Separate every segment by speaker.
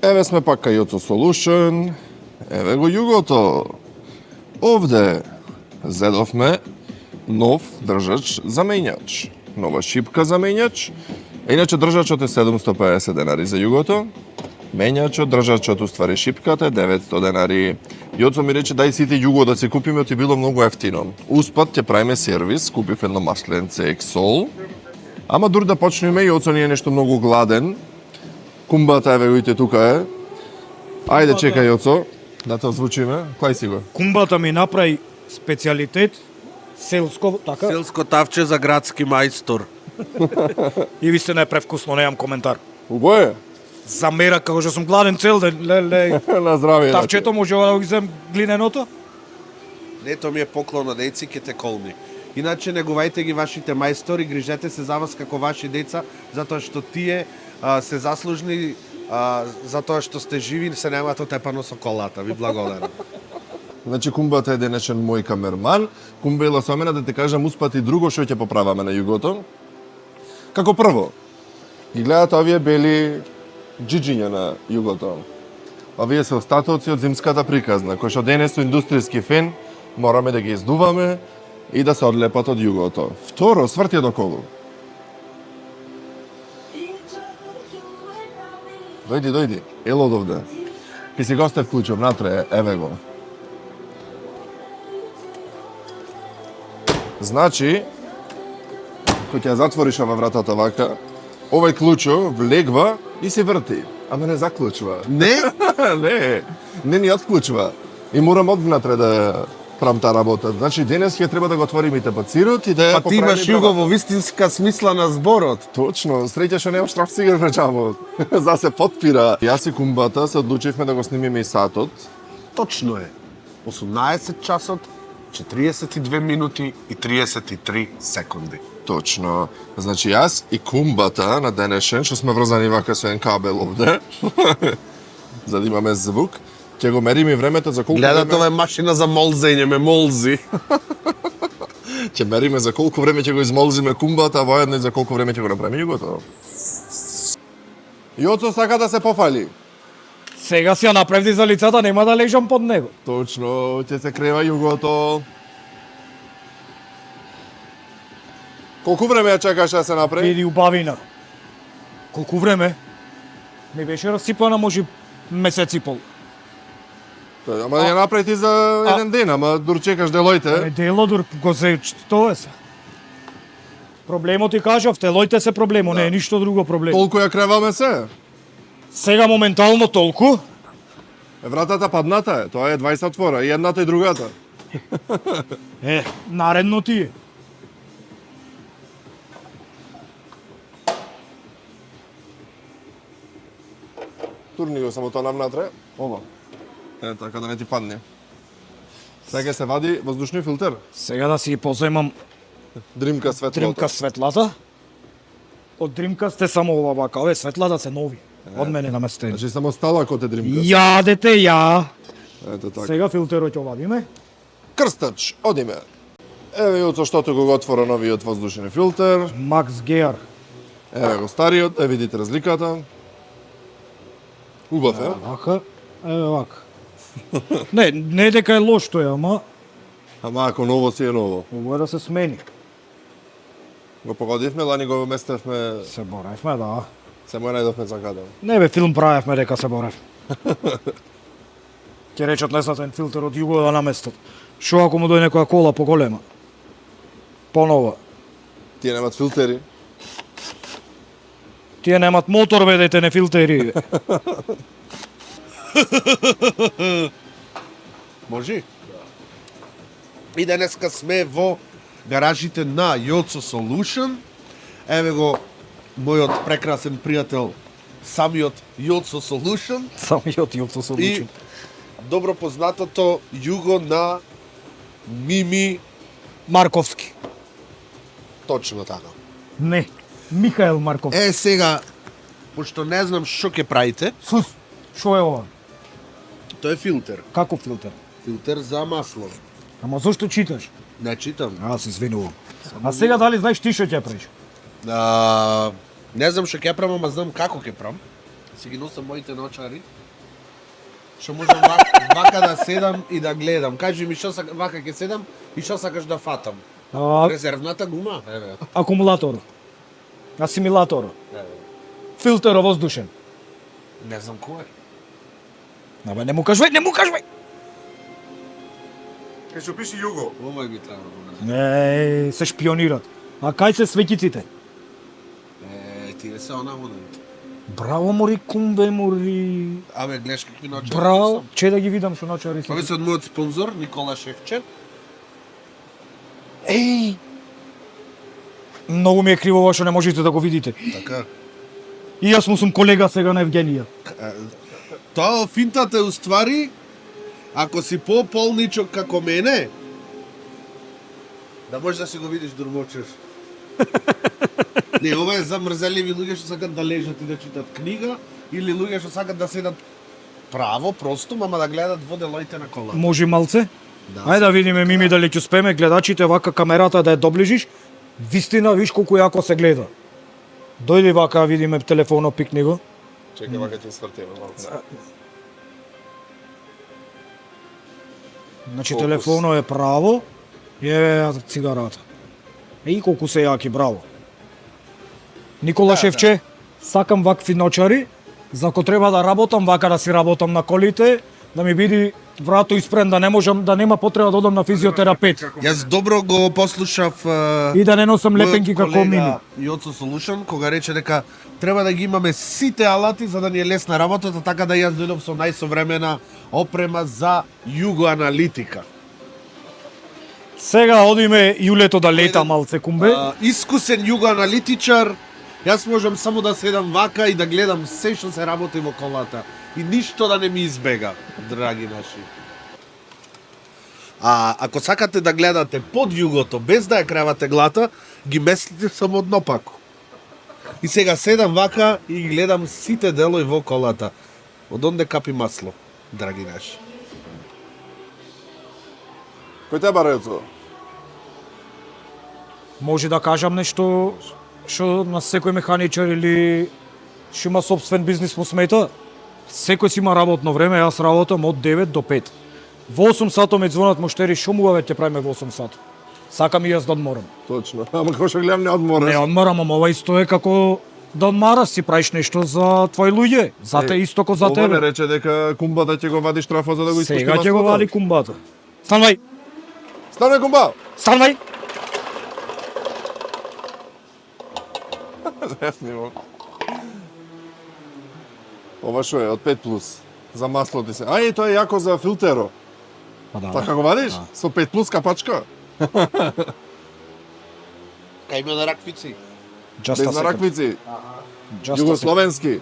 Speaker 1: Еве сме пак кај Јоцо Solution, еве го југото. Овде зедовме нов држач заменјач, нова шипка заменјач. Иначе држачот е 750 денари за југото, менјачот, држачот уствари шипката е 900 денари. Јоцо ми рече дај сите југо да си купиме, ти било многу ефтино. Успат ќе правиме сервис, купив едно масленце Ексол. Ама дур да почнеме, Јоцо ни е нешто многу гладен. Кумбата еве гоите тука е. Ајде чекај Јоцо, да те озвучиме. Клај си го.
Speaker 2: Кумбата ми направи специјалитет, селско, така?
Speaker 3: Селско тавче за градски мајстор.
Speaker 2: И ви сте превкусно, немам коментар.
Speaker 1: Убо е.
Speaker 2: Замера како што сум гладен цел ден, леле.
Speaker 1: На здравие.
Speaker 2: Тавчето може да го изем глиненото?
Speaker 3: Не, то ми е поклон од ециките колни. Иначе негувајте ги вашите мајстори, грижете се за вас како ваши деца, затоа што тие се заслужни, затоа што сте живи, се немате отепано со колата. Ви благодарам.
Speaker 1: Значи Кумбата е денешен мој камерман. Кумба ела со мене да те кажам успати друго што ќе поправаме на југото. Како прво, ги гледате овие бели джиджиња на југото. Овие се остатоци од зимската приказна, кои што денес со индустријски фен мораме да ги издуваме и да се одлепат од југото. Второ, сврти доколу. Дојди, ело одовде. Ки си го остав клучов натре, еве го. Значи, кој ќе ја затвориш ова вратата вака, овој клучо влегва и се врти, ама не заклучува.
Speaker 3: Не?
Speaker 1: не ни отклучува. И морам одвнатре да правам таа работа. Значи, денес ќе треба да го отворим и тапацирот и да ја
Speaker 3: Па ти имаш
Speaker 1: поправиме
Speaker 3: југо во вистинска смисла на зборот.
Speaker 1: Точно, среќа што немам штрафцигар на джамот. За се подпира. Јас и Кумбата се одлучивме да го снимиме и сатот.
Speaker 3: Точно е. 18 часот, 42 минути и 33 секунди.
Speaker 1: Точно. Значи јас и Кумбата на денешен, што сме врзани вака со еден кабел овде, за да имаме звук, ќе го мериме времето за колку
Speaker 3: Гледате ова е машина за молзење, ме молзи.
Speaker 1: Ќе мериме за колку време ќе го измолзиме Кумбата, а воедно и за колку време ќе го направиме југото. Јоцо сака да се пофали.
Speaker 2: Сега си ја направи за лицата, нема да лежам под него.
Speaker 1: Точно, ќе се крева југото. Колку време ја чекаш да се направи?
Speaker 2: Види убавина. Колку време? Не беше расипана, може месец и пол.
Speaker 1: Ама ја направи ти за еден ден, ама дур чекаш делојте.
Speaker 2: Дело дур го се тоа се. Проблемот ти кажав, телојте се проблемо, не е ништо друго проблем.
Speaker 1: Толку ја креваме се.
Speaker 2: Сега моментално толку.
Speaker 1: Вратата падната е, тоа е 20 отвора, и едната и другата.
Speaker 2: Наредно ти е.
Speaker 1: Турни го само тоа навнатре. Ова. Така да не ти падне. Сега се вади воздушниот филтер.
Speaker 2: Сега да си поземам
Speaker 1: Дримка светлото.
Speaker 2: дримка светлата. Од дримка сте само ова вака, ове светлата се нови. Од мене наместени.
Speaker 1: Значи само сталакот е дримка.
Speaker 2: Јадете ја.
Speaker 1: Ето така.
Speaker 2: Сега филтерот ќе вадиме.
Speaker 1: Крстач, одиме. Еве Јоцо штото го отвора новиот воздушен филтер.
Speaker 2: Макс Геар.
Speaker 1: Еве го стариот, да видите разликата. Убав е.
Speaker 2: Вака, еве вака. Не дека е лош тој, ама
Speaker 1: Ама ако ново си е ново.
Speaker 2: ово е да се смени.
Speaker 1: Го погодивме, лани го местевме,
Speaker 2: Се боравме, да.
Speaker 1: се му најдовме за каде.
Speaker 2: Не бе, филм правевме дека се борев. Ќе речат леснатен филтер од југо да наместат. Шо ако му дојде некоја кола поголема? Понова.
Speaker 1: Тие немат филтери.
Speaker 2: Тие немат мотор, бе, дете не филтери.
Speaker 3: Може? И денеска сме во гаражите на Јоцо Solution. Еве го мојот прекрасен пријател, самиот Јоцо Solution
Speaker 2: Самиот Јоцо се
Speaker 3: и
Speaker 2: одлучи.
Speaker 3: добро познатото југо на Мими.
Speaker 2: Марковски.
Speaker 3: Точно така.
Speaker 2: Не, Михаел Марковски.
Speaker 3: Сега, пошто не знам што ќе правите,
Speaker 2: Сус, шо е ова?
Speaker 3: тој е филтер.
Speaker 2: Како филтер?
Speaker 3: Филтер за масло.
Speaker 2: Ама зошто читаш?
Speaker 3: Не читам.
Speaker 2: Аз се извинувам. А сега дали знаеш ти што ќе правиш?
Speaker 3: Не знам што ќе правам, ама знам како ќе правам. Си ги носам моите ночари. Што можам вака да седам и да гледам. Кажи ми што вака ќе седам и што сакаш да фатам. Резервната гума? Еве.
Speaker 2: Акумулатор. Асимилатор.
Speaker 3: Еве.
Speaker 2: Филтер воздушен.
Speaker 3: Не знам кој е.
Speaker 2: Абе, не му кажувај!
Speaker 1: Кај што пише Југо.
Speaker 3: Ова ми треба.
Speaker 2: Не, се шпионират. А кај се светиците?
Speaker 3: Тие се она.
Speaker 2: Браво, мори, кумбе, мори.
Speaker 3: Абе, гледаш какви ночари.
Speaker 2: Браво, че да ги видам што ночари се.
Speaker 3: Овие се од мојот спонзор, Никола Шефчев.
Speaker 2: Еј! Многу ми е криво ова што не можете да го видите.
Speaker 3: Така.
Speaker 2: И јас му сум колега сега на Евгенија.
Speaker 3: Тоа финтата е уствари, ако си по-полничок како мене, да можеш да си го видиш дурмочеш. Не, ова е за мрзеливи луѓе што сакат да лежат и да читат книга, или луѓе што сакат да седат право, просто, мама да гледат во делоите на колата.
Speaker 2: Може малце?
Speaker 3: Да.
Speaker 2: Ајде да видиме, Мими, дали ќе успееме гледачите вака камерата да ја доближиш. Вистина, виж колку јако се гледа. Дојди вака, видиме телефоно, пикни го.
Speaker 1: Чекај, вака ќе свртиме малце.
Speaker 2: Значи,
Speaker 1: Фокус.
Speaker 2: телефоно е право, и е цигарата. И колку се јаки, браво. Никола Шефче, сакам вакви ночари, за ако треба да работам, вака да си работам на колите, да ми биде врато испрен, да не можам, да нема потреба да одам на физиотерапевт.
Speaker 3: Јас добро го послушав
Speaker 2: И да не носам лепенки
Speaker 3: мојот
Speaker 2: како
Speaker 3: колега
Speaker 2: Мими.
Speaker 3: Јоцо Солушан, кога рече дека треба да ги имаме сите алати за да ни е лесна работата, така да јас дојдов со најсовремена опрема за југоаналитика.
Speaker 2: Сега одиме Јулето да лета малце, кумбе.
Speaker 3: Искусен југоаналитичар, јас можам само да седам вака и да гледам се што се работи во колата. И ништо да не ми избега, драги наши. А ако сакате да гледате под југото, без да ја кревате глата, ги местите само однопако. И сега седам вака и гледам сите делои во колата. Од онде капи масло, драги наши.
Speaker 1: Кој те бара, Јоцо?
Speaker 2: Може да кажам нешто што на секој механичар или што има собствен бизнис му смета? Секој си има работно време, јас работам од 9 до 5. Во 8 сато ме звонат моштери, што му ќе правиме во 8 сато? Сакам и јас да одморам.
Speaker 1: Точно. Ама како што гледам не одмораш.
Speaker 2: Не одморам, ама ова исто е како да одмараш, си правиш нешто за твои луѓе, за те исто ко за
Speaker 1: Ова не
Speaker 2: тебе.
Speaker 1: рече дека кумбата ќе го вади штрафот за да го испушти
Speaker 2: Сега ќе го
Speaker 1: маслото.
Speaker 2: вади кумбата. Станвај,
Speaker 1: Стане кумба!
Speaker 2: станвај.
Speaker 1: Не снимам. Ова што е, од 5 плюс. За масло ти се. Ај, тоа е јако за филтеро.
Speaker 2: Па да.
Speaker 1: Така го вадиш? Со 5 плюс капачка?
Speaker 3: Кај има на раквици.
Speaker 1: Без нараквици.
Speaker 2: Джаста
Speaker 1: Југословенски.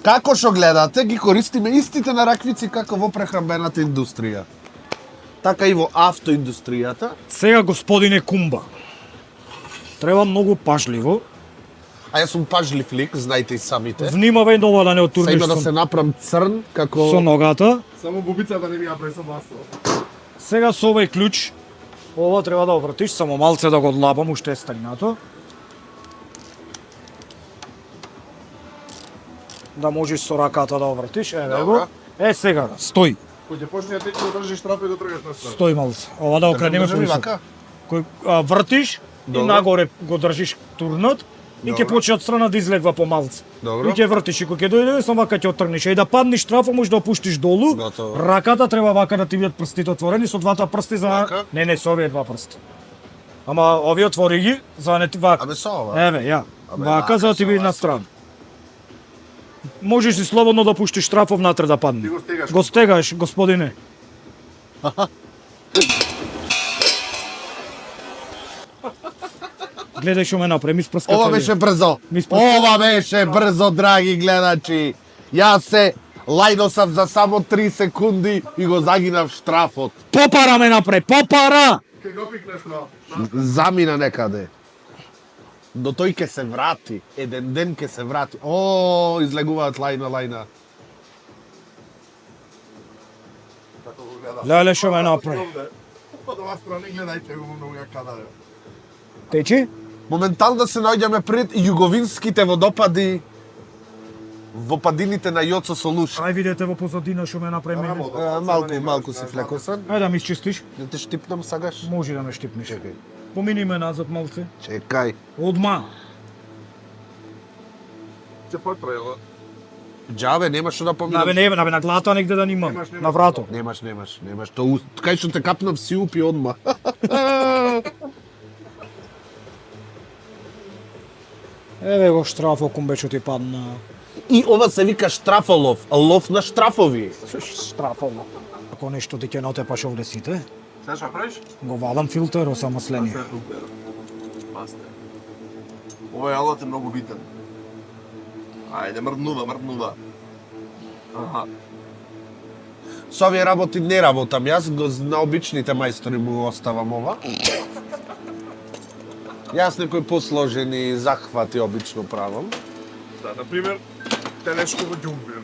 Speaker 3: Како што гледате, ги користиме истите нараквици како во прехранбената индустрија. Така и во автоиндустријата.
Speaker 2: Сега, господине Кумба, треба многу пажливо.
Speaker 3: А јас сум пажлив лик, знаете и самите.
Speaker 2: Внимавај нова да не
Speaker 3: Се
Speaker 2: отурнеш
Speaker 3: има да се направам црн, како...
Speaker 2: со ногата.
Speaker 1: Само бубицата не ми ја прави со масло.
Speaker 2: Сега со овој клjuč, ова треба да овртиш, само малце да го одлабам, уште е стагнато. Да можеш со раката да овртиш, еве го.
Speaker 1: Добра.
Speaker 2: Сега, стој.
Speaker 1: Кој ќе почне да ти држиш штраф и да тргаш на страна.
Speaker 2: Стој малце. Ова да окренеме
Speaker 3: Држи ми
Speaker 2: полиса.
Speaker 3: вака?
Speaker 2: Кој вртиш и
Speaker 3: Добро.
Speaker 2: нагоре го држиш турнат и ќе
Speaker 3: Добро.
Speaker 2: почне од страна да излегва помалце.
Speaker 3: Добро.
Speaker 2: И ќе вртиш и кога ќе дојде само вака ќе оттргнеш. И да паднеш трафа може да опуштиш долу.
Speaker 3: Готово.
Speaker 2: Раката треба вака да ти бидат прстите отворени со двата прсти за
Speaker 3: Вака?
Speaker 2: Не, со овие два прсти. Ама овие отвори ги за да не ти вака.
Speaker 3: Абе со ова.
Speaker 2: Еве, ја.
Speaker 3: Абе,
Speaker 2: Вака за да ти
Speaker 3: со
Speaker 2: биде
Speaker 3: ова,
Speaker 2: на страна. Можеш и слободно да пуштиш трафов натре да падне.
Speaker 1: Ти го стегаш.
Speaker 2: Го стегаш, господине. Гледај што ме направи, ми спрска
Speaker 3: Ова
Speaker 2: целиот.
Speaker 3: беше брзо.
Speaker 2: Ми спрска-
Speaker 3: Ова беше брзо, драги гледачи. Јас се лајдосав за само 3 секунди и го загинав штрафот.
Speaker 2: Попара ме направи, попара!
Speaker 1: Ке го пикнеш на...
Speaker 3: Замина некаде. До тој ке се врати. Еден ден ке се врати. О, излегуваат лајна.
Speaker 1: Како го гледам.
Speaker 2: Леле што ме направи.
Speaker 1: Од ова страна гледајте го многу ја кадаре.
Speaker 2: Течи?
Speaker 3: Моментално да се наоѓаме пред југовинските водопади во падините на Јоцо Солушн.
Speaker 2: Ај видете во позадина што ме направи.
Speaker 3: Малку си флекосан.
Speaker 2: Ај да ми изчистиш.
Speaker 3: Да те штипнам сагаш?
Speaker 2: Може да ме штипнеш.
Speaker 3: Чекај.
Speaker 2: Помини ме назад малце.
Speaker 3: Чекај.
Speaker 2: Одма.
Speaker 1: Ќе потреба.
Speaker 3: Џабе, немаш што да поминам.
Speaker 2: Набе на глата негде да нимам. На врато.
Speaker 3: Немаш. То кај што те капнав си упи одма.
Speaker 2: Еве го штрафо кумбе што ти падна.
Speaker 3: И ова се вика штрафолов, лов на штрафови.
Speaker 2: Штрафово. Ако нешто ти ќе натепаш овде сите,
Speaker 1: Знаеш што правиш?
Speaker 2: го валам филтер осамосление.
Speaker 1: Пасте. Овој алот е многу битен. Ајде, мрднува. Аха.
Speaker 3: Со овие работи не работам, јас го на обичните мајстори му го оставам ова. Јас некои посложени захвати обично правам.
Speaker 1: Да, например, телешко во ѓумбир.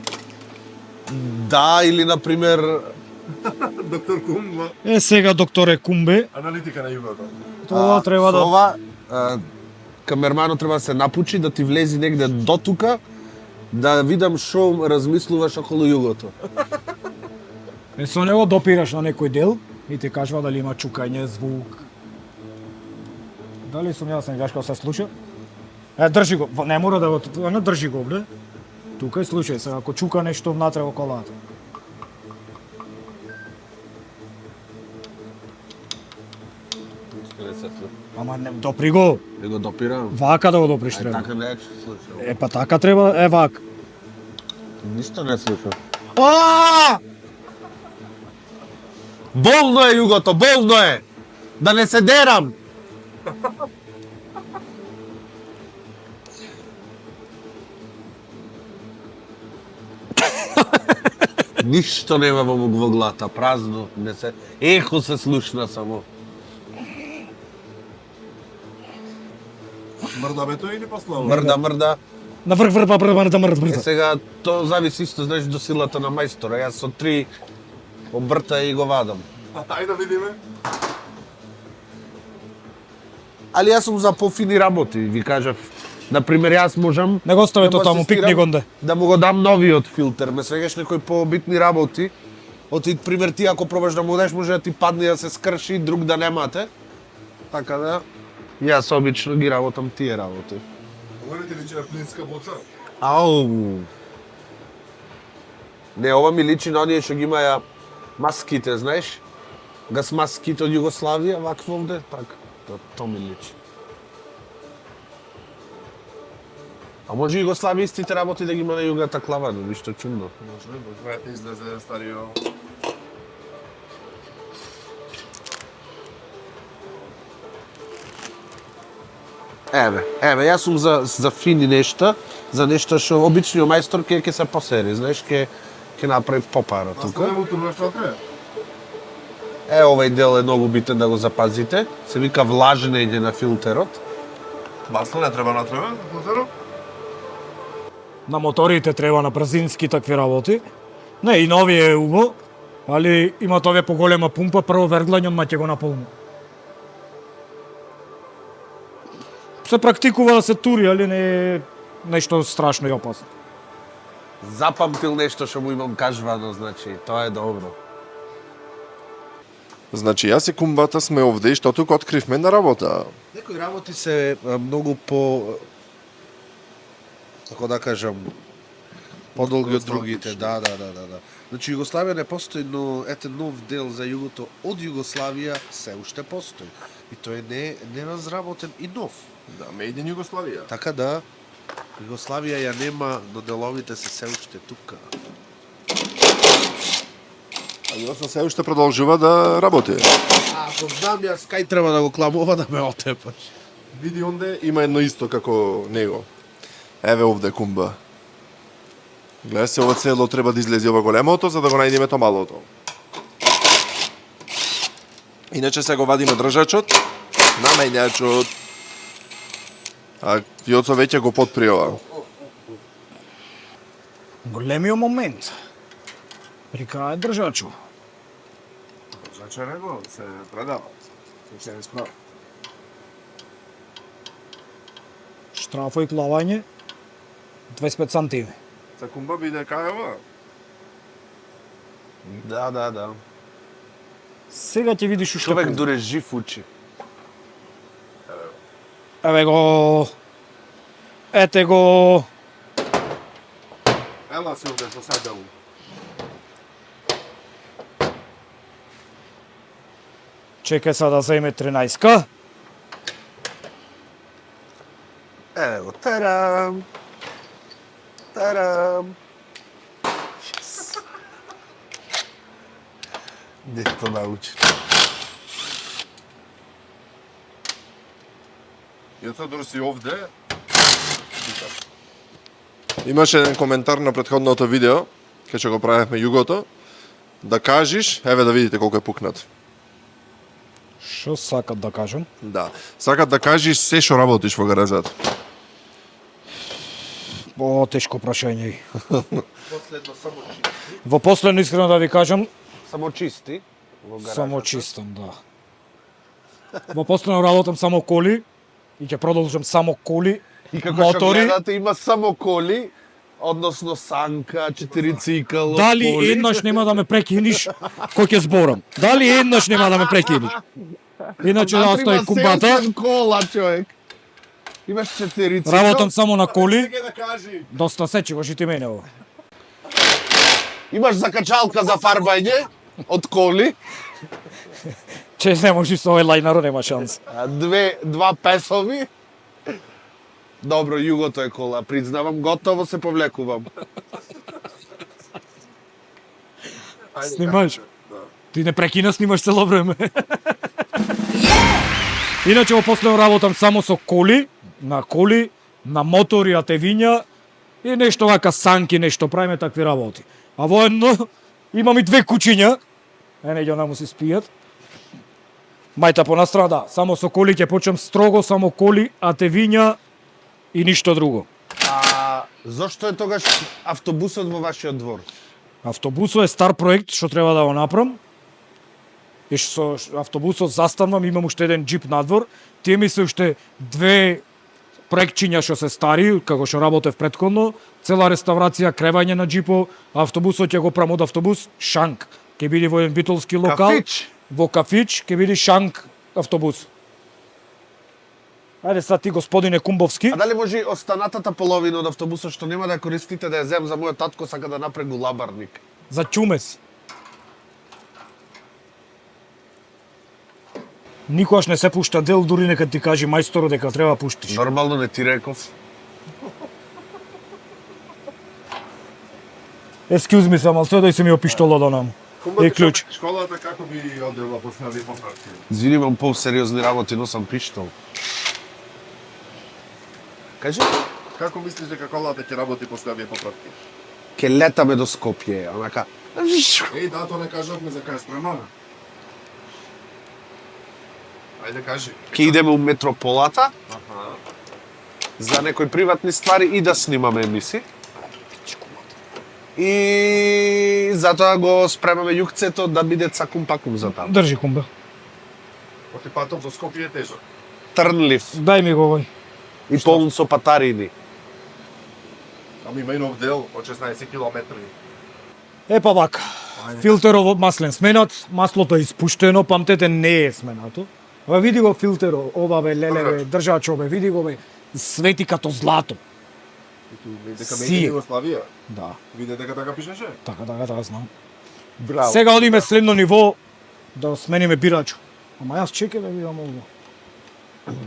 Speaker 3: Да, или например
Speaker 1: Доктор Кумба.
Speaker 2: Сега докторе Кумбе,
Speaker 1: Аналитика на југото.
Speaker 2: тоа треба
Speaker 3: со
Speaker 2: да
Speaker 3: ова камерманот треба да се напучи да ти влези негде до тука да видам што размислуваш околу југото.
Speaker 2: со него допираш на некој дел и ти кажува дали има чукање, звук. Дали сум јас, не гледаш како се слуша? Држи го, не мора да го, не држи го овде. Тука е случај, сега ако чука нешто внатре во колата. Ама не допри го,
Speaker 3: Не го допирам.
Speaker 2: вака да го доприш треба.
Speaker 3: Така не слушам.
Speaker 2: Па така треба, вака.
Speaker 3: Ништо не слушам. Болно е југото, болно е! Да не се дерам! Ништо нема во глата, празно, не се... Ехо се слушна само.
Speaker 1: Мрдавето или послово?
Speaker 3: Мрда.
Speaker 2: На врх мрд.
Speaker 3: Сега, то зависи исто, знаеш, до силата на мајстора. Јас со 3 обрта и го вадам.
Speaker 1: Ајде да видиме.
Speaker 3: Али јас сум за пофини работи, ви кажав. Например, јас можам...
Speaker 2: Не го стави
Speaker 3: да
Speaker 2: то
Speaker 3: му
Speaker 2: таму,
Speaker 3: асистирам,
Speaker 2: пикни гонде.
Speaker 3: Да му го дам новиот филтер. Ме свегаш некои побитни работи. Оти, пример, ти ако пробаш да му дадеш, може да ти падне да се скрши, друг да немате. Така да, јас обично ги работам тие работи.
Speaker 1: Говорите ли че е плинска боца?
Speaker 3: Ау! Не, ова ми личи на оние што ги имаја маските, знаеш? Гас маските од Југославија, вакво овде, така. То ми личи. А може Југославија истите работи да ги има на југата клавано, ништо чудно.
Speaker 1: Може, двојата излезе старио.
Speaker 3: Еве, јас сум за фини нешта, за нешта што обичниот мајстор ќе се посери, знаеш, ќе направи попара тука.
Speaker 1: Наставаме турна што треба.
Speaker 3: Овој дел е многу битен да го запазите. Се вика влажнење на филтерот.
Speaker 1: Масло не треба натреба, филтерот?
Speaker 2: На моторите треба на брзински такви работи. Не, и на овие е убо, али имат овие поголема пумпа, прво верглање одма ќе го наполни. Се практикува да се тури, али не е нешто страшно и опасно.
Speaker 3: Запамтил нешто што му имам кажвано, значи, тоа е добро.
Speaker 1: Значи, јас и кумбата сме овде и што тука откривме на работа.
Speaker 3: Некои работи се многу по, како да кажам, подолги од другите, да. Значи, Југославија не постои, но нов дел за југото од Југославија се уште постои. И тој е неразработен и нов.
Speaker 1: Да, Made in Југославија.
Speaker 3: Така да, Југославија ја нема, но деловите се уште тука.
Speaker 1: А Јоцо се уште продолжува да работи.
Speaker 3: Ако знам јас кај треба да го кламува да ме отепаш.
Speaker 1: Види онде има едно исто како него. Еве овде кумба. Гледа се, ова цело треба да излезе ова големото, за да го најдеме то малото. Иначе се го вадиме држачот, на мењачот. А Јоцо веќе го подпри ова.
Speaker 2: Големиот момент. При крај држачу.
Speaker 1: Држача него се предава. Се не справа.
Speaker 2: Штрафо и клавање 25 сантими.
Speaker 1: Цакумба биде каева.
Speaker 3: Да.
Speaker 2: Сега ќе видиш уште
Speaker 3: Човек
Speaker 2: колку.
Speaker 3: дуре жив учи.
Speaker 2: Еве го. Ете го.
Speaker 1: Ела се овде со сагалу.
Speaker 2: Чекај сега да земе 13-ка.
Speaker 3: Еве го, тарам. Тарам. Дето научи.
Speaker 1: Јоца дори си овде. Имаше еден коментар на претходното видео, кај што го правевме југото, да кажеш, еве да видите колку е пукнат.
Speaker 2: Што сакат да кажам?
Speaker 1: Да. Сакат да кажеш се што работиш во гаражот.
Speaker 2: О, тешко прашање.
Speaker 3: Последно само чисти.
Speaker 2: Во последно искрено да ви кажам,
Speaker 3: Само чисти. Во гаражата.
Speaker 2: само чистам, да. Во последно работам само коли и ќе продолжам само коли,
Speaker 3: И како што
Speaker 2: мотори.
Speaker 3: гледате, има само коли, односно санка, 4 цикл,
Speaker 2: Дали
Speaker 3: коли.
Speaker 2: еднаш нема да ме прекиниш кој ќе зборам? Дали еднаш нема да ме прекиниш? Иначе да
Speaker 3: Внатре
Speaker 2: остави
Speaker 3: има
Speaker 2: кумбата.
Speaker 3: селфен кола, човек. Имаш 4 цикл.
Speaker 2: Работам само на коли.
Speaker 1: да кажи.
Speaker 2: Доста сечиваш и ти мене ова.
Speaker 3: Имаш закачалка за фарбање од коли,
Speaker 2: Че не можеш со овој лајнар, нема шанс.
Speaker 3: два песови. Добро, југото е кола, признавам, готово се повлекувам.
Speaker 2: Снимаш? Ти не прекина, снимаш цело време. Иначе во последно работам само со коли, на мотори, атевиња и нешто вака санки, нешто правиме такви работи. А воедно имам и 2 кучиња. Не ќе наму се спијат. Мајта понастрана, да, само со коли ќе почнам строго, само коли, атевиња и ништо друго.
Speaker 3: А зошто е тогаш автобусот во вашиот двор?
Speaker 2: Автобусот е стар проект што треба да го направам. И што со автобусот застанувам, имам уште еден џип надвор. Тие ми се уште 2 проектчиња што се стари, како што работев претходно, цела реставрација, кревање на џипо, автобусот ќе го правам од автобус Шанк. Ќе биде во еден битолски локал.
Speaker 3: Кафич?
Speaker 2: Во кафич ќе биде Шанк автобус. Ајде сега ти, господине Кумбовски.
Speaker 3: А дали може останатата половина од автобусот што нема да ја користите да ја земам за мојот татко сака да направи гулабарник?
Speaker 2: За чумес. Никогаш не се пушта дел, дури нека ти кажи мајсторо дека треба пуштиш.
Speaker 3: Нормално не ти реков.
Speaker 2: Excuse me, само седај се ми опиштола да нам. Е клjuč.
Speaker 1: Школата како би одела после овие поправки?
Speaker 3: Извини, имам по-сериозни работи, носам пиштол. Кажи?
Speaker 1: Како мислиш дека колата ќе работи после овие поправки?
Speaker 3: Ке летаме до Скопје, онака.
Speaker 1: Еј, да, тоа не кажавме за кај спремаме. Ајде кажи.
Speaker 3: Ке идеме у метрополата
Speaker 1: Аха.
Speaker 3: за некои приватни ствари и да снимаме емисии. И затоа го спремаме јукцето да биде цакум пакум за таму.
Speaker 2: Држи кумбе.
Speaker 1: Оти патот до Скопје е тежок.
Speaker 3: Трнлив
Speaker 2: Дај ми го овој.
Speaker 3: и полн со патарини.
Speaker 1: Ама има и нов дел од 16 километри.
Speaker 2: Па вака. Филтеров маслен сменат, маслото е испуштено, памтете не е сменато. Ова види го филтеро, ова бе леле, држачо бе, види го бе, свети като злато.
Speaker 1: Дека
Speaker 2: Си.
Speaker 1: ме Југославија.
Speaker 2: Да,
Speaker 1: Виде дека така пишеше.
Speaker 2: така знам.
Speaker 3: Браво.
Speaker 2: Сега одиме следно ниво да смениме бирачо. Ама јас чекам да видам ово.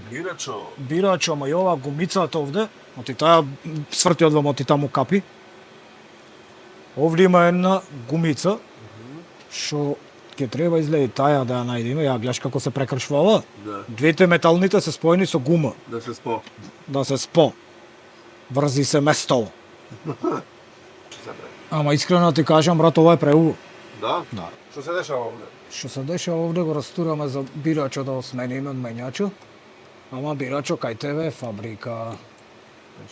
Speaker 1: Гирачо.
Speaker 2: Бирачо, ама и ова гумицата овде, оти таа сврти одвам, оти таму капи. Овде има една гумица, што ќе треба изгледа таја да ја најдеме. Ја гледаш како се прекршва ова.
Speaker 1: Да.
Speaker 2: Двете металните се споени со гума,
Speaker 1: Да се спо.
Speaker 2: да се спо. Врзи се место. Ама искрено да ти кажам, брат, ова е преубаво.
Speaker 1: Да?
Speaker 2: Да.
Speaker 1: Што се дешава овде?
Speaker 2: Што се дешава овде го растураме за бирачо да го смениме од менјачо. Ама бирачо кај тебе е фабрика.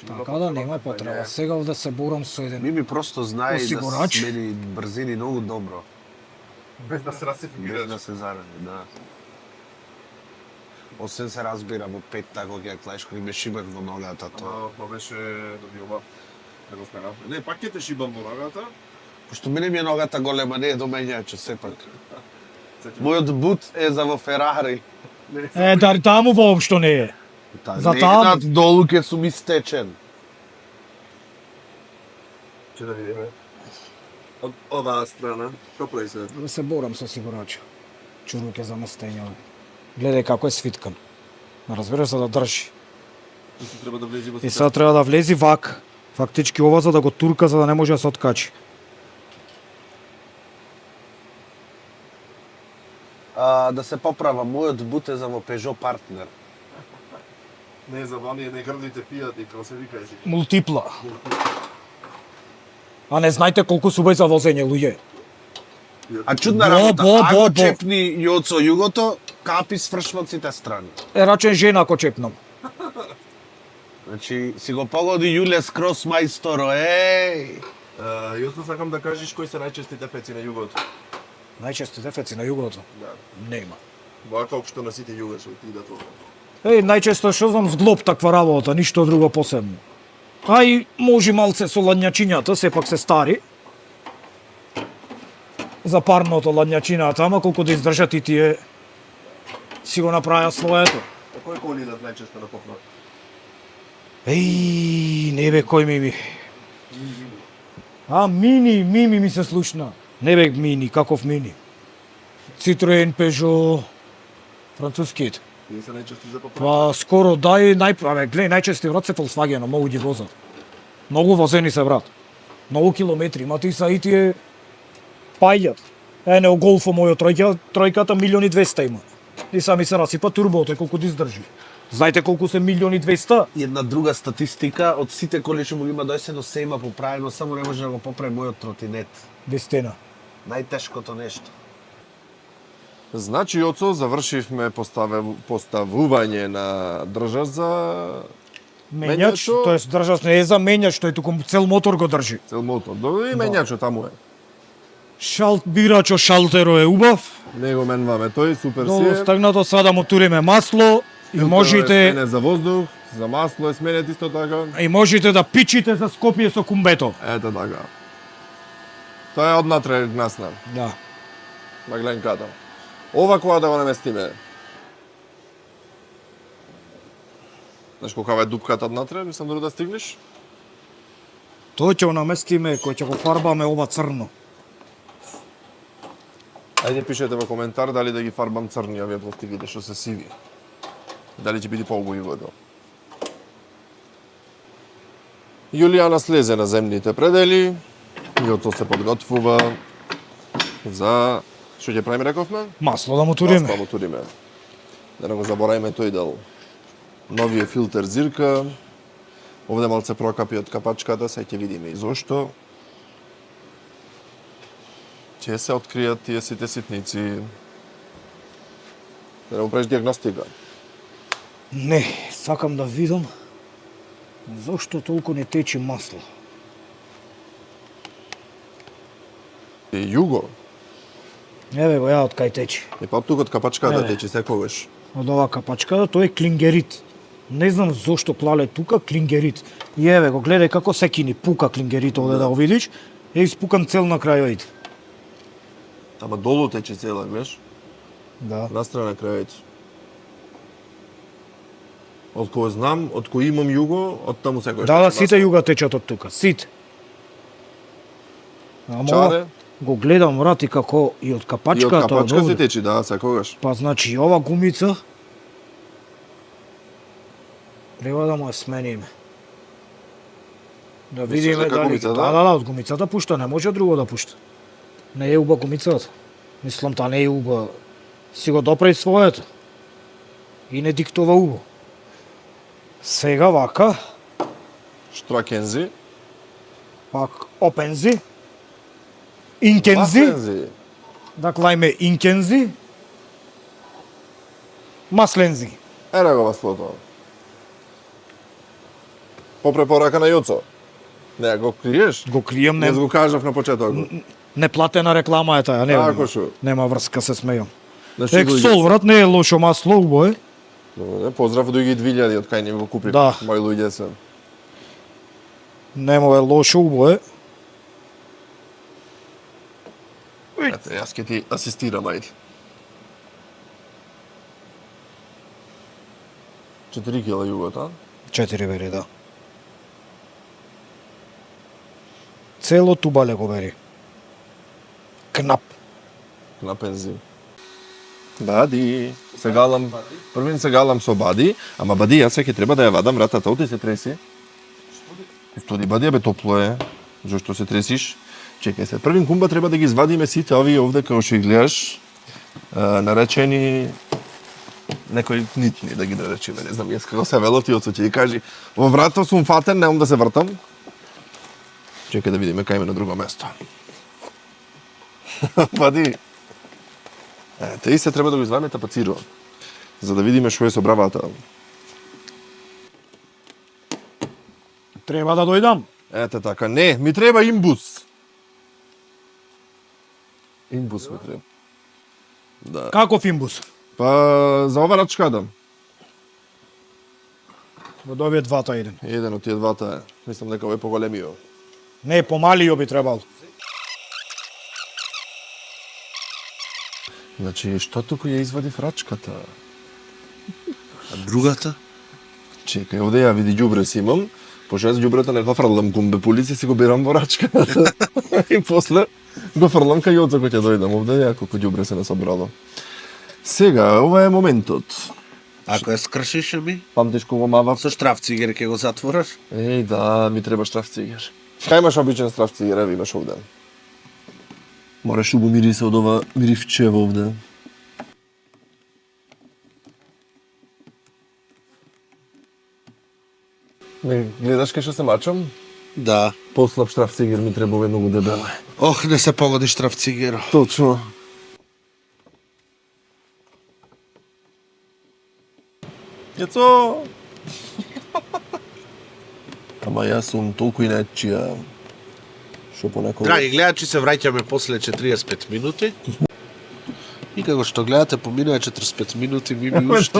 Speaker 2: Така да нема потреба. Сега овде се борам со еден.
Speaker 3: Мими просто знае да
Speaker 2: Осигурач.
Speaker 3: смени брзини многу добро.
Speaker 1: Без да се расипи
Speaker 3: Без
Speaker 1: гирач.
Speaker 3: да се заради, да. Освен се разбира во пет тако ќе клаеш кој ме шибах во ногата тоа.
Speaker 1: Тоа беше добиома. Како сме не, пак ќе те шибам во ногата.
Speaker 3: Пошто мене ми е ногата голема, не е до менјаче, сепак. Мојот бут е за во Ферари.
Speaker 2: Таму воопшто не е. За таму.
Speaker 3: Над долу ке сум истечен.
Speaker 1: Ќе да видиме. Од оваа страна, што прави се?
Speaker 2: Да се борам со сигурача. Чуруке за мастење. Гледај како е свиткан. Не разбираш за да држи.
Speaker 1: Треба да влези во
Speaker 2: И сега треба да влези вак. Фактички ова за да го турка за да не може да се откачи.
Speaker 3: Да се поправа, мојот бут е за во Peugeot Partner.
Speaker 1: Не за вами, не грдите пијати, како се вика език.
Speaker 2: Мултипла. А не знаете колку су за возење, луѓе.
Speaker 3: А чудна
Speaker 2: Бо,
Speaker 3: работа,
Speaker 2: бо,
Speaker 3: ако
Speaker 2: бо.
Speaker 3: чепни Јоцо југото, капи свршва од сите страни.
Speaker 2: Рачен жена ако чепнам.
Speaker 3: Значи, си го погоди Јулес Крос мајсторо, еј!
Speaker 1: Јоцо сакам да кажеш кои се најчестите пеци на југото.
Speaker 2: Најчесто дефеци на југото.
Speaker 1: Да.
Speaker 2: Нема.
Speaker 1: Вака општо на сите југа што отидат тоа.
Speaker 2: Најчесто што знам зглоб таква работа, ништо друго посебно. А и може малце со ладњачињата, сепак се стари. За парното ладњачината, ама колку да издржат и тие си го направија своето.
Speaker 1: Кој коли идат најчесто на попна?
Speaker 2: Не бе, кој мими? Мими ми се слушна. Не бе мини, каков мини? Citroen, Peugeot, францускиот.
Speaker 1: Тие се најчести за попна.
Speaker 2: Па скоро гледај, најчести врат се Volkswagen, многу ги возат. Многу возени се брат. Многу километри, ма ти са и тие паѓат. Не Голфо мојот тројката 1.200.000 има. И сами се расипа турбото, колку да издржи. Знаете колку се 1.200.000?
Speaker 3: Една друга статистика, од сите коли што му ги има дојсено се има поправено, само не може да го поправи мојот тротинет.
Speaker 2: Дестена.
Speaker 3: Најтешкото нешто.
Speaker 1: Значи, Јоцо, завршивме поставување на држач за
Speaker 2: Менјач,
Speaker 1: Менјачо-
Speaker 2: тоест држач не е за менјач, тој туку цел мотор го држи.
Speaker 1: цел мотор. И менјачо таму е.
Speaker 2: Бирачо шалтеро е убав.
Speaker 1: Не го менваме тој, супер си
Speaker 2: Долу
Speaker 1: е.
Speaker 2: стагнато сада му туриме масло и
Speaker 1: Филтерот е
Speaker 2: можете
Speaker 1: сменет за воздух, за масло е сменет исто така.
Speaker 2: да пичите за Скопје со кумбето.
Speaker 1: Ето така. Тоа е однатре гнасна.
Speaker 2: Да.
Speaker 1: На гленката. Ова која да го наместиме? Знаеш колкава е дупката однатре, мислам дори да стигнеш?
Speaker 2: Тој ќе го наместиме, кој ќе го фарбаме ова црно.
Speaker 1: Ајде пишете во коментар дали да ги фарбам црни овие пластиките што се сиви. Дали ќе биде поубаво тоа. Јулијана слезе на земните предели. Јоцо се подготвува за што ќе правиме, рековме?
Speaker 2: Масло да му туриме.
Speaker 1: Масло му туриме. Да не го забораваме тој дел. Новиот филтер зирка. Овде малце прокапи од капачката, сега ќе видиме и зошто. Ќе се откријат тие сите ситници. Да не му правиш диагностика.
Speaker 2: Не, сакам да видам зошто толку не тече масло.
Speaker 1: И југо.
Speaker 2: Еве го ја од кај тече.
Speaker 1: И па тук од капачката
Speaker 2: Не,
Speaker 1: тече секогаш.
Speaker 2: Од ова капачка, тој е клингерит. Не знам зошто клале тука клингерит. И еве го, гледај како секини пука клингерит овде да го видиш. Е испукан цел на крајоите.
Speaker 1: Ама долу тече цела, гледаш?
Speaker 2: Да.
Speaker 1: Настрана крајот. Од кој знам, од кој имам југо, од таму секој.
Speaker 2: Да, сите југа течат од тука, сите. Ама
Speaker 1: Чаре?
Speaker 2: го гледам врати како и од
Speaker 1: И од
Speaker 2: капачката,
Speaker 1: капачка се
Speaker 2: овде.
Speaker 1: тече, да, секогаш.
Speaker 2: Па значи ова гумица треба да му ја смениме. Да видиме
Speaker 1: дека
Speaker 2: дали
Speaker 1: гумица, да?
Speaker 2: да, од гумицата пушта, не може друго да пушта. Не е уба гумицата. Мислам та не е уба. Си го допреј своето. И не диктова убо. Сега вака,
Speaker 1: Штракензи.
Speaker 2: пак опензи, инкензи,
Speaker 1: Ластензи.
Speaker 2: дакле име инкензи, маслензи.
Speaker 1: Ере го маслото. По препорака на Јоцо. Не, го криеш?
Speaker 2: Го крием,
Speaker 1: Не
Speaker 2: не,
Speaker 1: го кажав на почетокот.
Speaker 2: неплатена реклама е таа,
Speaker 1: Ако шо?
Speaker 2: нема врска, се смејам.
Speaker 1: Значи,
Speaker 2: Ексол, врат, не е лошо масло, убо е.
Speaker 1: Поздрав до ги 2000 од кај ни го купив.
Speaker 2: Да.
Speaker 1: Мои луѓе се.
Speaker 2: Нема е лошо, убо е.
Speaker 1: Ето, јас ќе ти асистирам, ајде. 4 кила југото, а?
Speaker 2: 4 бери, да. Цело тубале го бери. Кнап.
Speaker 1: На пензин. Бади. Се галам, првин се галам со Бади, ама Бади, јас сега ќе треба да ја вадам вратата, оти се треси. Студи Бади, бе топло е. Зошто се тресиш? Чекај се, првин кумба треба да ги извадиме сите овие овде, како што ги гледаш, наречени некои нитни, да ги наречеме, не знам, јас како се вело ти оцо ќе ги кажи, во врата сум фатен, немам да се вртам. Чекај да видиме кај име на друго место. Бади. Ете, и се треба да го извадиме тапациро, за да видиме што е со бравата.
Speaker 2: Треба да дојдам.
Speaker 1: Ете така, не, ми треба имбус. Имбус ми треба. Да.
Speaker 2: Каков имбус?
Speaker 1: Па, за ова рачка дам.
Speaker 2: Во овие двата еден.
Speaker 1: Еден од тие двата е. Мислам дека овој е поголемио.
Speaker 2: Не, помалио би требало.
Speaker 1: Значи, што туку ја извадив рачката?
Speaker 3: А другата?
Speaker 1: Чекај, овде ја види ѓубре си имам, пошто јас ѓубрето не го фрлам кумбе полиција, си го берам во рачката. И после го фрлам кај Јоцо кој ќе дојдам овде, ја колку ѓубре се не собрало. Сега, ова е моментот.
Speaker 3: Ако ја скршиш ми,
Speaker 1: Памтиш кога мавав?
Speaker 3: со штрафцигер ќе го затвораш?
Speaker 1: Еј, да, ми треба штрафцигер. Кај имаш обичен штрафцигер, ево имаш овде. Мораш убо мирисе од ова миривче овде. Не, гледаш кај што се мачам?
Speaker 3: Да.
Speaker 1: Послаб штрафцигер ми треба овој многу дебеле.
Speaker 3: Ох, не се погоди штрафцигеро.
Speaker 1: Точно. Јецо! Ама јас сум толку иначија. Што понекогаш...
Speaker 3: Драги гледачи, се враќаме после 45 минути. И како што гледате, поминаа 45 минути, ми уште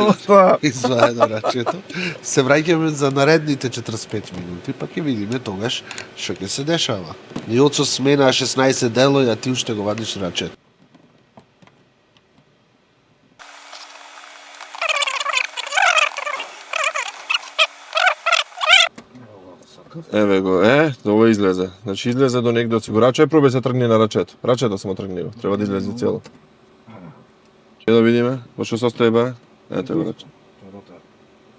Speaker 3: изваедно рачето. Се враќаме за наредните 45 минути, па ќе видиме тогаш што ќе се дешава. Јоцо смена 16 дело, а ти уште го вадиш рачето.
Speaker 1: Еве го, ова излезе. Значи излезе до негде од сигурача, пробај се тргни на рачето. Рачето само тргни го, треба да излезе цело. Ќе да видиме, во што состои бе? Ете го раче.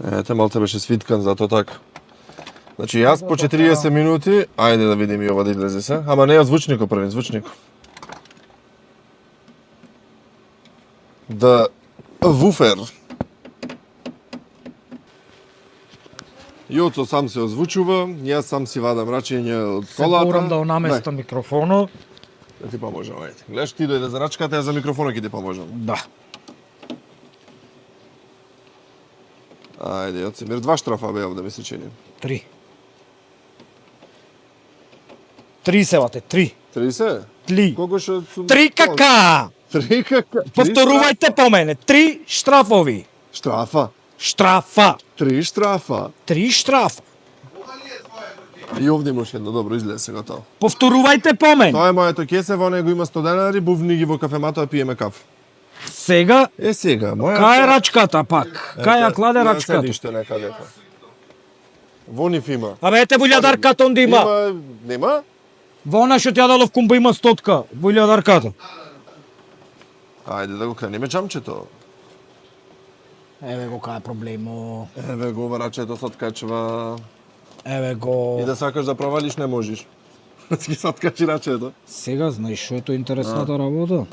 Speaker 1: Ете, малце беше свиткан, затоа така. Значи јас по 40 минути, ајде да видиме и ова да излезе се. Ама не ја звучникот првин, звучникот. Да вуфер. Јоцо сам се озвучува, јас сам си вадам рачење од
Speaker 2: Се
Speaker 1: колата.
Speaker 2: морам да наместам микрофонот.
Speaker 1: Да ти поможам, ајде. Гледаш, ти дојде за рачката, ја за микрофонот ќе ти поможам.
Speaker 2: Да.
Speaker 1: Ајде, Јоцимир, 2 штрафа беа овде, ми се чини.
Speaker 2: 3. 3 се вате, 3.
Speaker 1: 30?
Speaker 2: 3.
Speaker 1: Колку што сум...
Speaker 2: 3 кака!
Speaker 1: 3 кака?
Speaker 2: Повторувајте по мене. 3 штрафови.
Speaker 1: Штрафа.
Speaker 2: Штрафа.
Speaker 1: 3 штрафа.
Speaker 2: 3 штрафа.
Speaker 1: И овде имаш едно добро излезе сега тоа.
Speaker 2: Повторувајте по мене.
Speaker 1: Тоа е моето кесе, во него има 100 денари, бувни ги во кафемато да пиеме кафе.
Speaker 2: Сега,
Speaker 1: Сега, моја...
Speaker 2: кај е рачката пак? Кај ја кладе рачката?
Speaker 1: Седиште некаде. Во нив има.
Speaker 2: Абе, ете во илјадарката онде има.
Speaker 1: Нема?
Speaker 2: Во она што ти ја дадов кумба има стотка. Во илјадарката.
Speaker 1: Ајде да го кренеме чамчето.
Speaker 2: Еве го кај е проблемо.
Speaker 1: Еве го врачето се откачува.
Speaker 2: Еве го.
Speaker 1: И да сакаш да провалиш не можеш. Си се откачи рачето.
Speaker 2: Сега знаеш што е тоа интересната работа?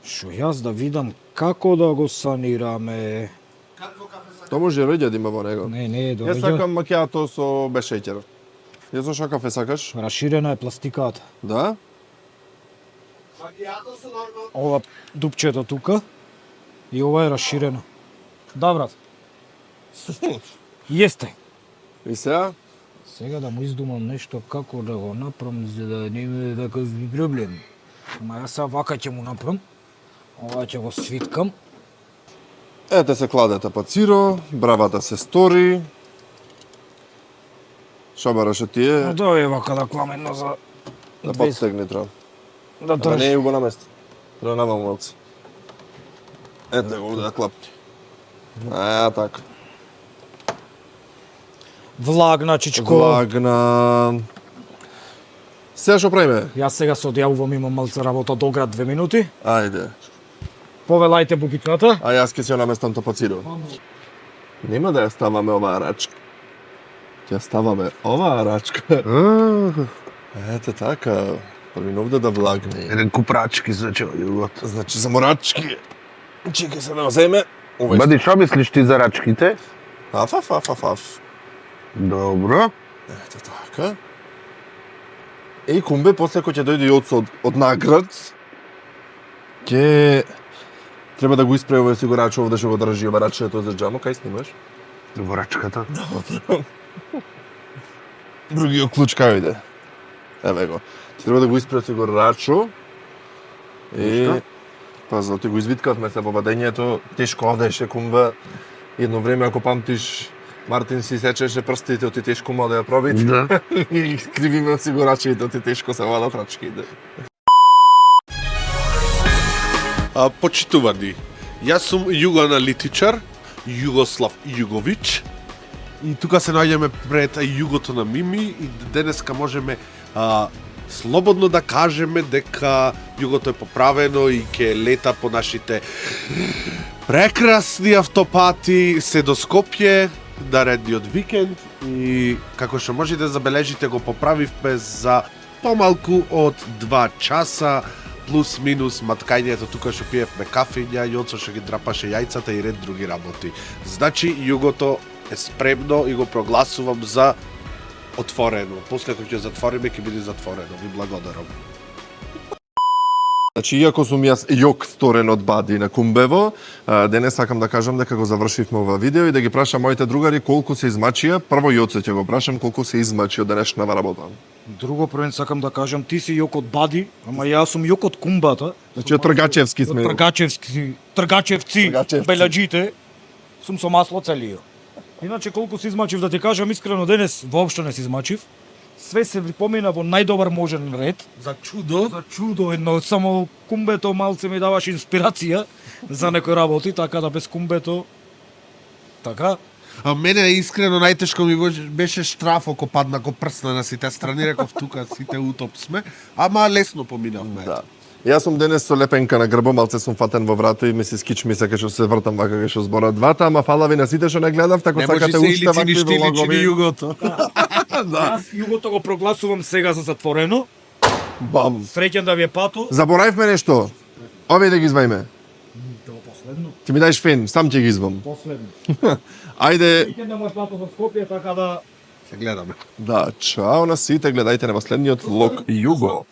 Speaker 2: Што јас да видам како да го санираме.
Speaker 1: Тоа може реѓа да има во него.
Speaker 2: Не, не е
Speaker 1: Јас
Speaker 2: доаѓа.
Speaker 1: сакам макиато со без шеќер. Јас што кафе сакаш?
Speaker 2: Раширена е пластиката.
Speaker 1: Да?
Speaker 2: Ова дупчето тука и ова е раширено. Да, брат. Јесте.
Speaker 1: И сега?
Speaker 2: Сега да му издумам нешто како да го направам за да не има таков проблем. Ама јас сега вака ќе му направам. Ова ќе го свиткам.
Speaker 1: Ете се кладете пациро, бравата се стори. Што бараше тие?
Speaker 2: Да е вака да клам едно за
Speaker 1: Да подстегни треба.
Speaker 2: да
Speaker 1: Ама не
Speaker 2: држи.
Speaker 1: е го на место. Треба намалку малце. Ето го овде да клапти. Така.
Speaker 2: Влагна чичко.
Speaker 1: Влагна. Се што правиме?
Speaker 2: Јас сега се одјавувам, имам малце работа до град 2 минути.
Speaker 1: Ајде.
Speaker 2: Повелајте бубикната.
Speaker 1: А јас ке си ја наместам топацидо. Нема да ја ставаме оваа рачка. Ќе ја ставаме оваа рачка. Ете така. Првин овде да влагне.
Speaker 3: Еден купрачки значи од југот.
Speaker 1: Значи за морачки. Чекај се да земе.
Speaker 3: Бади, што мислиш ти за рачките?
Speaker 1: Аф.
Speaker 3: Добро.
Speaker 1: Ете така. И кумбе, после кој ќе дојде јоцо од наград, ќе треба да го испреј овој сигурач овде што го држи ова рачето за џамо, кај снимаш?
Speaker 3: Во рачката.
Speaker 1: Другиот клуч кај иде? Еве го. Ти треба да го испреј сигурачо и пазо, ти го извиткавме се во вадењето, тешко одеше кумбе. Едно време, ако памтиш, Мартин си сечеше прстите, оти тешко му да ја пробити.
Speaker 3: Да.
Speaker 1: И кривиме сигурачите, оти тешко се вадат рачките.
Speaker 3: Почитувани, јас сум југоаналитичар, Југослав Југовиќ, и тука се наоѓаме пред југото на Мими и денеска можеме слободно да кажеме дека југото е поправено и ќе лета по нашите прекрасни автопати се до Скопје наредниот викенд и како што можете да забележите го поправивме за помалку од 2 часа плюс минус маткањето тука што пиевме кафења, Јоцо што ги драпаше јајцата и ред други работи. Значи југото е спремно и го прогласувам за отворено. После кога ќе затвориме ќе биде затворено. Ви благодарам.
Speaker 1: Значи, иако сум јас јок сторен од Бади на Кумбево, денес сакам да кажам дека го завршивме ова видео и да ги прашам моите другари колку се измачија. Прво Јоце ќе го прашам колку се измачи од денешнава работа.
Speaker 2: Друго првен сакам да кажам, ти си јок од Бади, ама јас сум јок од Кумбата.
Speaker 1: Значи, од Тргачевски сме.
Speaker 2: Тргачевци,
Speaker 1: Тргачевци.
Speaker 2: белаџите, сум со масло целио. Иначе колку се измачив да ти кажам искрено денес воопшто не се измачив. Све се помина во најдобар можен ред.
Speaker 3: За чудо.
Speaker 2: За чудо едно, само кумбето малце ми даваше инспирација за некои работи, така да без кумбето така.
Speaker 3: А мене искрено најтешко ми беше штраф ако падна, ако прсна на сите страни, реков тука сите утоп сме, ама лесно поминавме.
Speaker 1: Да. Јас сум денес со лепенка на грбо, малце сум фатен во врато и ми се скич ми се кај што се вртам вака кај што зборат двата, ама фала ви на сите што не гледав, тако
Speaker 3: Не може
Speaker 1: сакате
Speaker 3: се
Speaker 1: уште
Speaker 3: или
Speaker 1: вакви
Speaker 3: циниш ти личи
Speaker 1: влогови.
Speaker 3: југото.
Speaker 2: Јас југото го прогласувам сега за затворено.
Speaker 1: Бам.
Speaker 2: Среќен да ви е пато.
Speaker 1: Заборавивме нешто. Овие да ги извајме.
Speaker 2: Тоа последно.
Speaker 1: Ти ми даеш фен, сам ќе ги извам.
Speaker 2: Последно.
Speaker 1: Ајде,
Speaker 2: Среќен да можеш пато во Скопје, така да
Speaker 3: Се гледаме.
Speaker 1: да, чао на сите, гледајте на последниот влог Југо.